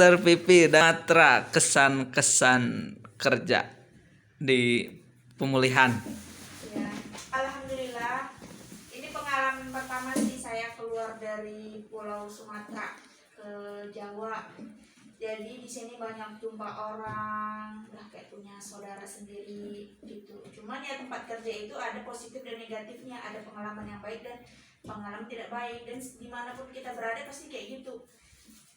Dokter Pipi dan Matra, kesan-kesan kerja di pemulihan. Ya, alhamdulillah. Ini pengalaman pertama sih saya keluar dari Pulau Sumatera ke Jawa. Jadi di sini banyak jumpa orang, udah kayak punya saudara sendiri gitu. Cuman ya tempat kerja itu ada positif dan negatifnya, ada pengalaman yang baik dan pengalaman tidak baik, dan dimanapun kita berada pasti kayak gitu.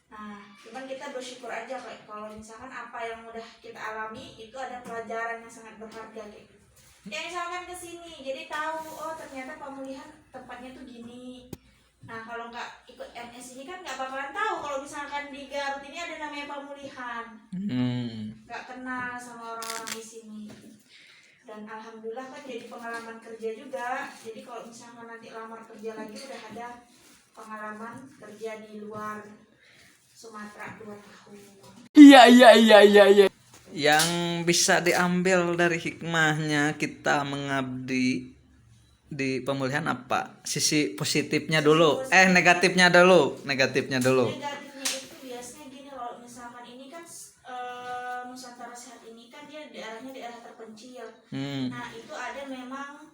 Nah, cuman kita bersyukur aja kayak kalau misalkan apa yang udah kita alami itu ada pelajaran yang sangat berharga kayak gitu. Ya misalkan kesini, jadi tahu oh ternyata pemulihan tempatnya tuh gini. Nah kalau nggak ikut MS ini kan nggak bakalan tahu kalau misalkan di Garut ini ada namanya pemulihan. Nggak kenal sama orang-orang di sini. Dan alhamdulillah kan jadi pengalaman kerja juga. Jadi kalau misalkan nanti lamar kerja lagi udah ada pengalaman kerja di luar Sumatera 2 tahun. Iya. Yang bisa diambil dari hikmahnya kita mengabdi di pemulihan apa? Sisi positifnya dulu. Negatifnya dulu. Negatifnya itu biasanya gini, kalau misalkan ini kan Nusantara Sehat ini kan dia daerahnya daerah terpencil. Nah itu ada memang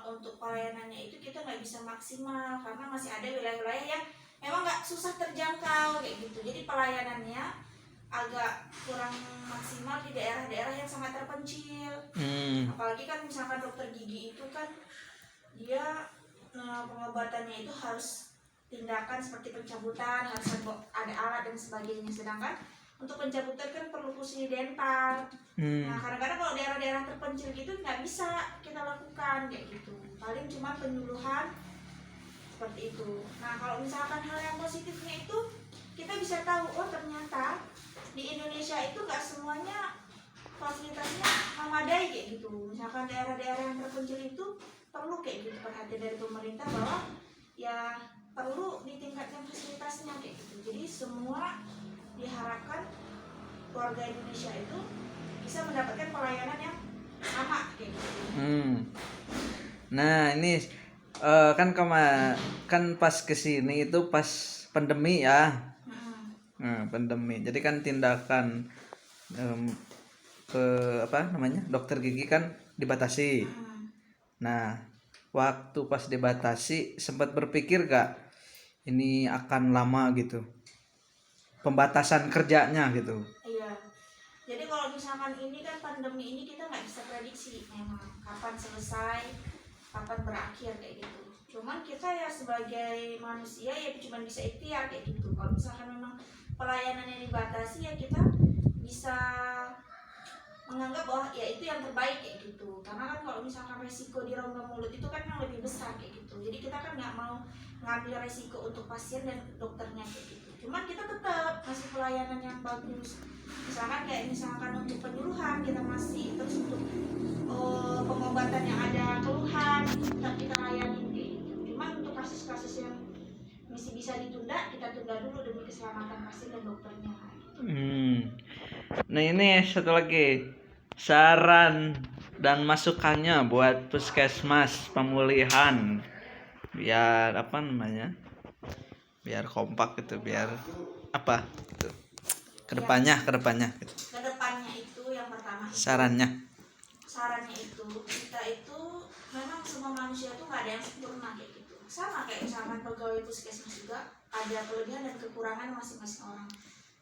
untuk pelayanannya itu kita nggak bisa maksimal karena masih ada wilayah-wilayah yang memang nggak susah terjangkau kayak gitu. Jadi pelayanannya agak kurang maksimal di daerah-daerah yang sangat terpencil. Apalagi kan misalkan dokter gigi itu kan dia pengobatannya itu harus tindakan seperti pencabutan, harus ada alat dan sebagainya. Sedangkan untuk pencabutan kan perlu fungsi dental. Nah kadang-kadang kalau daerah-daerah terpencil gitu nggak bisa kita lakukan kayak gitu. Paling cuma penyuluhan seperti itu. Nah kalau misalkan hal yang positifnya itu kita bisa tahu oh ternyata di Indonesia itu nggak semuanya fasilitasnya memadai kayak gitu. Misalkan daerah-daerah yang terpencil itu perlu kayak gitu perhatian dari pemerintah bahwa ya perlu ditingkatkan fasilitasnya kayak gitu. Jadi semua diharapkan warga Indonesia itu bisa mendapatkan pelayanan yang sama kayak gitu. Nah ini kan pas kesini itu pas pandemi ya. Nah, pandemi. Jadi kan tindakan ke dokter gigi kan dibatasi. Nah, waktu pas dibatasi sempat berpikir gak ini akan lama gitu, pembatasan kerjanya gitu. Iya. Jadi kalau misalkan ini kan pandemi ini kita nggak bisa prediksi memang kapan selesai, kapan berakhir kayak gitu. Cuman kita ya sebagai manusia ya cuma bisa ikhtiar kayak gitu. Kalau misalkan memang pelayanannya dibatasi ya kita bisa menganggap bahwa ya itu yang terbaik kayak gitu. Karena kan kalau misalkan resiko di rongga mulut itu kan yang lebih besar kayak gitu. Jadi kita kan nggak mau ngambil resiko untuk pasien dan dokternya kayak gitu. Cuman kita tetap kasih pelayanan yang bagus. Misalkan untuk penyuluhan kita masih, terus untuk pengobatan yang ada keluhan tetap kita layani kayak gitu. Cuman untuk kasus-kasus yang masih bisa ditunda kita tunda dulu demi keselamatan pasien dan dokternya. Nah ini satu lagi saran dan masukannya buat puskesmas pemulihan biar biar kompak gitu, biar gitu. kedepannya gitu. Kedepannya itu yang pertama itu, sarannya itu kita itu memang semua manusia itu nggak ada yang sempurna kayak gitu. Sama kayak misalkan pegawai puskesmas juga ada kelebihan dan kekurangan masing-masing orang.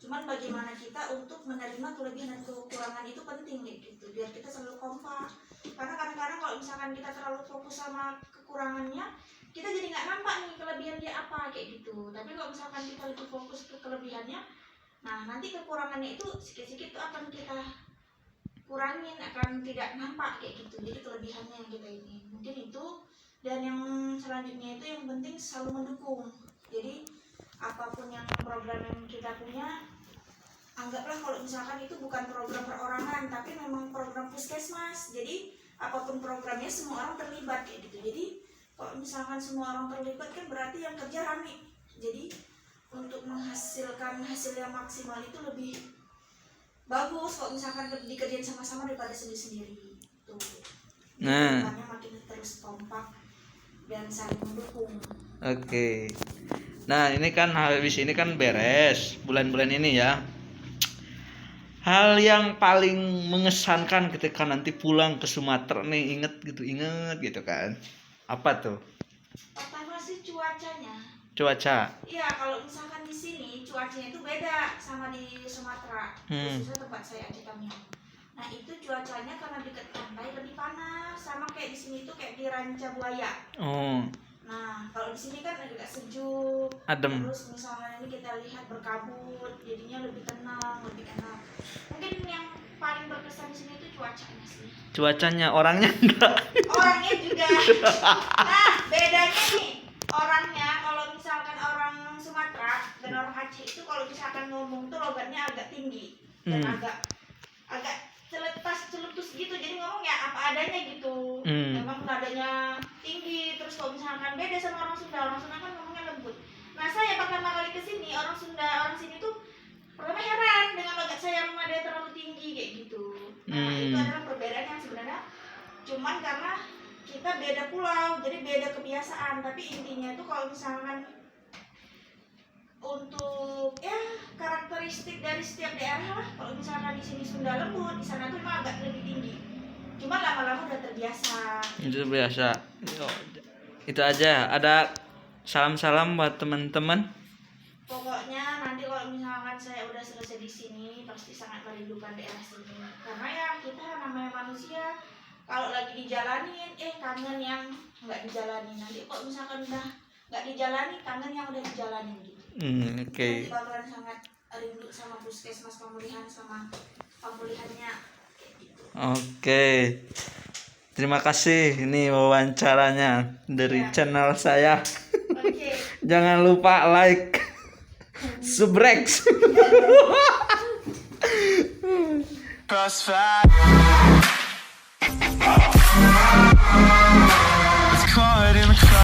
Cuman bagaimana kita untuk menerima kelebihan dan kekurangan itu penting kayak gitu, biar kita selalu kompak. Karena kadang-kadang kalau misalkan kita terlalu fokus sama kekurangannya, kita jadi nggak nampak nih kelebihan dia apa kayak gitu. Tapi kalau misalkan kita lebih fokus ke kelebihannya, nah nanti kekurangannya itu sikit-sikit itu akan kita kurangin, akan tidak nampak kayak gitu. Jadi kelebihannya yang kita ini mungkin itu. Dan yang selanjutnya itu yang penting selalu mendukung. Jadi apapun yang program yang kita punya, anggaplah kalau misalkan itu bukan program perorangan tapi memang program puskesmas. Jadi apapun programnya semua orang terlibat kayak gitu. Jadi kalau misalkan semua orang terlibat kan berarti yang kerja rame. Jadi untuk menghasilkan hasil yang maksimal itu lebih bagus kalau misalkan dikerjain sama-sama daripada sendiri-sendiri. Tuh. Makin terus kompak dan saling mendukung. Oke. Nah, ini kan habis ini kan beres bulan-bulan ini ya. Hal yang paling mengesankan ketika nanti pulang ke Sumatera nih, inget gitu kan. Apa tuh? Pertama sih cuacanya. Cuaca. Iya, kalau misalkan di sini cuacanya itu beda sama di Sumatera, khususnya tempat saya Aceh Tamiang. Nah, itu cuacanya karena dekat pantai lebih panas, sama kayak di sini tuh kayak di Ranca Buaya. Oh, Nah, kalau di sini kan agak sejuk, adem. terus misalnya ini kita lihat berkabut, jadinya lebih tenang, lebih enak. Mungkin yang paling berkesan di sini itu cuacanya sih. Cuacanya, orangnya enggak. Orangnya juga. Nah, bedanya nih, orangnya kalau misalkan orang Sumatera dan orang Aceh itu kalau misalkan ngomong tuh logatnya agak tinggi dan agak celetus gitu, jadi ngomong ya apa adanya gitu. Emang nadanya tinggi, terus kalau misalkan beda sama orang Sunda kan ngomongnya lembut. Nah, saya pertama kali kesini orang sini tuh pertama heran dengan logat saya yang nada terlalu tinggi kayak gitu. Nah, itu adalah perbedaan yang sebenarnya cuman karena kita beda pulau, jadi beda kebiasaan. Tapi intinya itu kalau misalkan untuk ya karakteristik dari setiap daerah lah. Kalau misalkan di sini Sunda lembut, di sana tuh emang agak lebih tinggi. Cuma lama-lama udah terbiasa. Itu biasa. Itu aja. Ada salam-salam buat teman-teman. Pokoknya nanti kalau misalkan saya udah selesai di sini, pasti sangat merindukan daerah sini. Karena ya kita namanya manusia, kalau lagi dijalanin, kangen yang nggak dijalanin. Nanti kalau misalkan udah nggak dijalani, kangen yang udah dijalanin gitu. Oke. Nanti bakalan sangat rindu sama puskesmas pemulihan sama pemulihannya kayak gitu. Oke. Terima kasih ini wawancaranya dari channel saya. Oke. Jangan lupa like, subscribe.